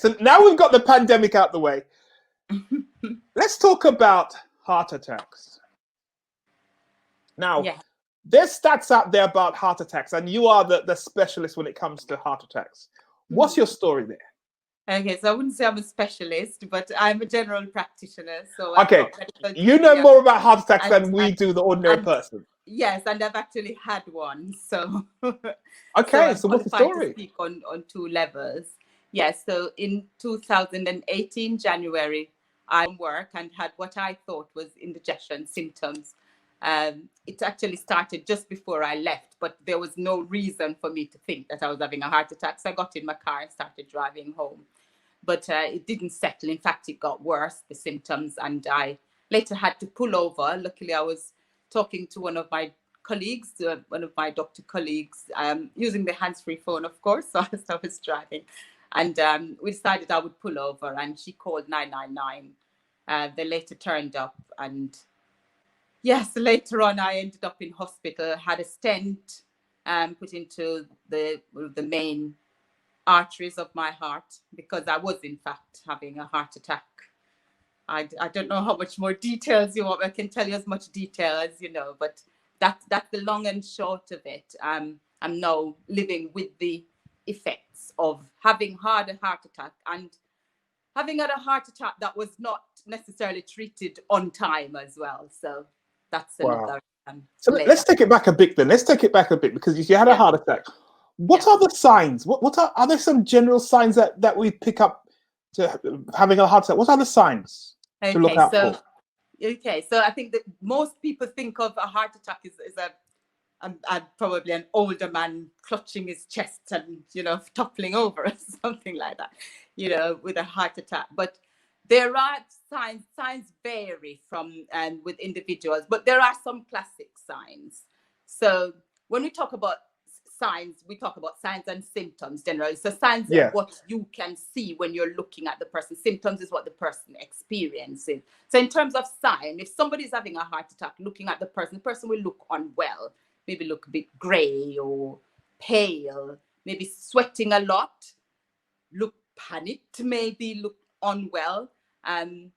So now we've got the pandemic out the way. Let's talk about heart attacks. Now, there's stats out there about heart attacks, and you are the specialist when it comes to heart attacks. What's your story there? Okay, so I wouldn't say I'm a specialist, but I'm a general practitioner. So okay, you know more about heart attacks than we do, the ordinary person. Yes, and I've actually had one. So okay, so what's the story? To speak on 2 levels. Yes, so in 2018 January, I work and had what I thought was indigestion symptoms. It actually started just before I left, but there was no reason for me to think that I was having a heart attack. So I got in my car and started driving home. But it didn't settle. In fact, it got worse, the symptoms, and I later had to pull over. Luckily, I was talking to one of my colleagues, one of my doctor colleagues, using the hands-free phone, of course, so I was driving. And we decided I would pull over, and she called 999. They later turned up, and yes, later on, I ended up in hospital, had a stent put into the main arteries of my heart, because I was in fact having a heart attack. I don't know how much more details you want. I can tell you as much detail as you know, but that's the long and short of it. I'm now living with the effects of having had a heart attack and having had a heart attack that was not necessarily treated on time as well. So that's another. So let's take it back a bit then. Let's take it back a bit, because you had a heart attack. What are the signs? What are there some general signs that we pick up to having a heart attack? What are the signs to look out for? Okay, so I think that most people think of a heart attack as probably an older man clutching his chest and, toppling over or something like that, with a heart attack. But there are signs. Signs vary from and with individuals, but there are some classic signs. So when we talk about signs, we talk about signs and symptoms generally. So signs are what you can see when you're looking at the person. Symptoms is what the person experiences. So in terms of sign, if somebody's having a heart attack, looking at the person will look unwell, maybe look a bit gray or pale, maybe sweating a lot, look panicked, maybe look unwell. And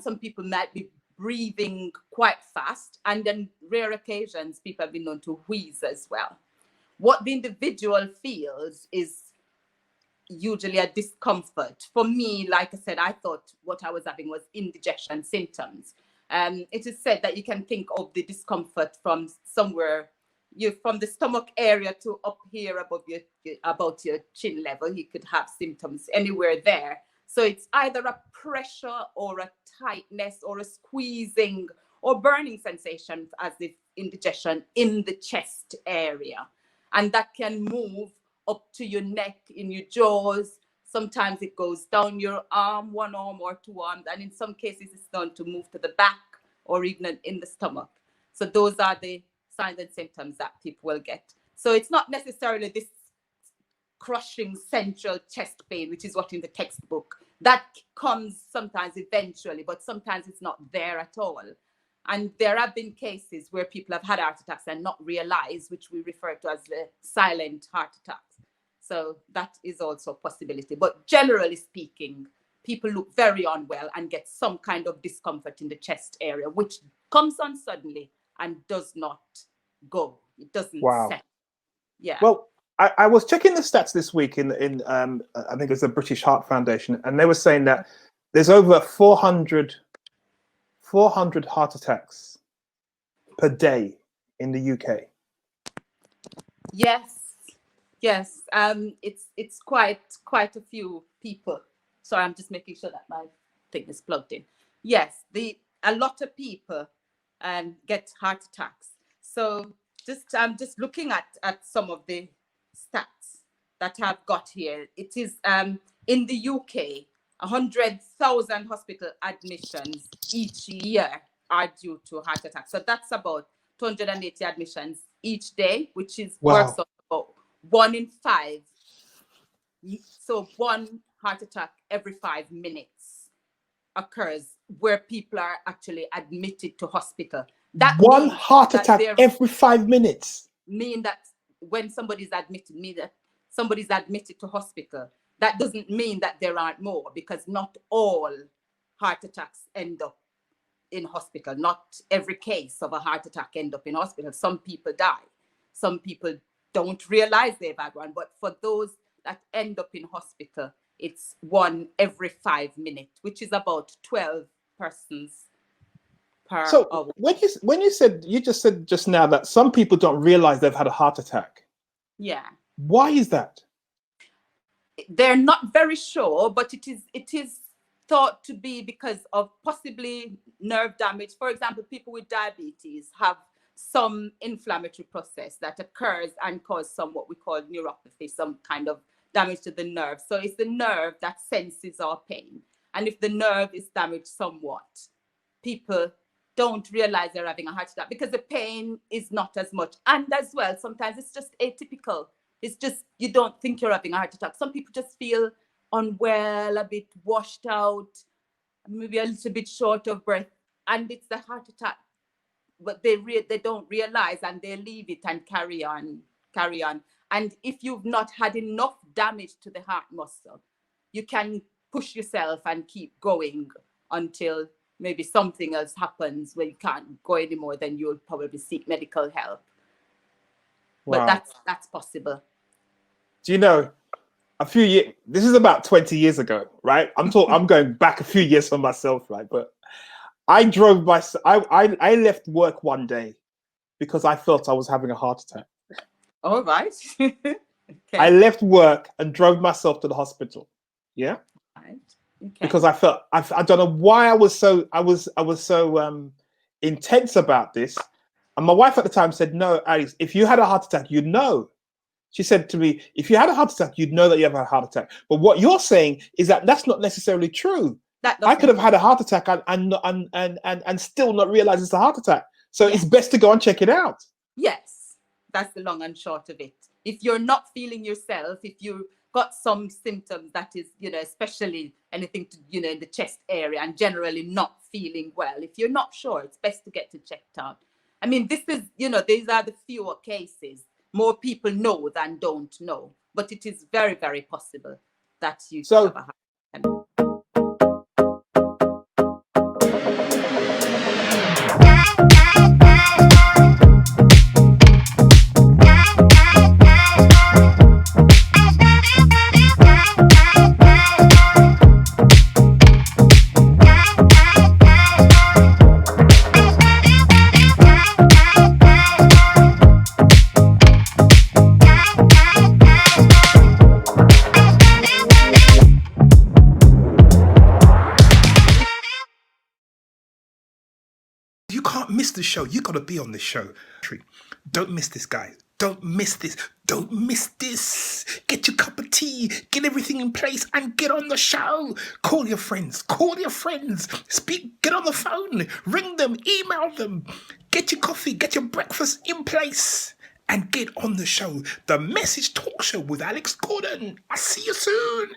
some people might be breathing quite fast, and on rare occasions people have been known to wheeze as well. What the individual feels is usually a discomfort. For me, like I said, I thought what I was having was indigestion symptoms. It is said that you can think of the discomfort from somewhere, from the stomach area to up here above about your chin level. You could have symptoms anywhere there. So it's either a pressure or a tightness or a squeezing or burning sensation as if indigestion in the chest area. And that can move up to your neck, in your jaws. Sometimes it goes down your arm, one arm or two arms. And in some cases, it's known to move to the back or even in the stomach. So those are the signs and symptoms that people will get. So it's not necessarily this crushing central chest pain, which is what in the textbook. That comes sometimes eventually, but sometimes it's not there at all. And there have been cases where people have had heart attacks and not realized, which we refer to as the silent heart attacks. So that is also a possibility. But generally speaking, people look very unwell and get some kind of discomfort in the chest area, which comes on suddenly and does not go. It doesn't set. Yeah. Well, I was checking the stats this week in I think it was the British Heart Foundation, and they were saying that there's over 400 heart attacks per day in the UK. Yes. It's quite a few people. Sorry, I'm just making sure that my thing is plugged in. Yes, a lot of people get heart attacks. So I'm just looking at some of the stats that I've got here. It is in the UK, 100,000 hospital admissions each year are due to heart attacks. So that's about 280 admissions each day, which is works out about 1 in 5. So one heart attack every 5 minutes occurs where people are actually admitted to hospital. That one heart attack every 5 minutes. Mean that when somebody's admitted to hospital, That doesn't mean that there aren't more, because not all heart attacks end up in hospital. Not every case of a heart attack end up in hospital. Some people die. Some people don't realize they've had one. But for those that end up in hospital, it's 1 every 5 minutes, which is about 12 persons per hour. When you just said just now that some people don't realize they've had a heart attack. Yeah. Why is that? They're not very sure, but it is thought to be because of possibly nerve damage. For example, people with diabetes have some inflammatory process that occurs and causes some what we call neuropathy, some kind of damage to the nerve. So it's the nerve that senses our pain. And if the nerve is damaged somewhat, people don't realize they're having a heart attack because the pain is not as much. And as well, sometimes it's just atypical. It's just, you don't think you're having a heart attack. Some people just feel unwell, a bit washed out, maybe a little bit short of breath, and it's the heart attack. But they don't realize, and they leave it and carry on. And if you've not had enough damage to the heart muscle, you can push yourself and keep going until maybe something else happens where you can't go anymore. Then you'll probably seek medical help. Wow. But that's possible. Do you know, a few years, this is about 20 years ago, right? I'm going back a few years for myself, right? But I left work one day because I felt I was having a heart attack. All right. Okay. I left work and drove myself to the hospital. Yeah. Right. Okay. Because I felt, I don't know why I was so intense about this. And my wife at the time said, "No, Alex, if you had a heart attack, you'd know." She said to me, "If you had a heart attack, you'd know that you have a heart attack." But what you're saying is that that's not necessarily true. I could have had a heart attack and still not realize it's a heart attack. So yes, it's best to go and check it out. Yes, that's the long and short of it. If you're not feeling yourself, if you got some symptoms that is, especially anything to, in the chest area, and generally not feeling well, if you're not sure, it's best to get checked out. I mean, this is, these are the fewer cases. More people know than don't know, but it is very, very possible that you have a heart attack. Miss the show. You got to be on the show. Don't miss this, guys. Don't miss this. Don't miss this. Get your cup of tea, get everything in place, and get on the show. Call your friends. Speak. Get on the phone. Ring them. Email them. Get your coffee. Get your breakfast in place, and get on the show. The Message Talk Show with Alex Gordon. I'll see you soon.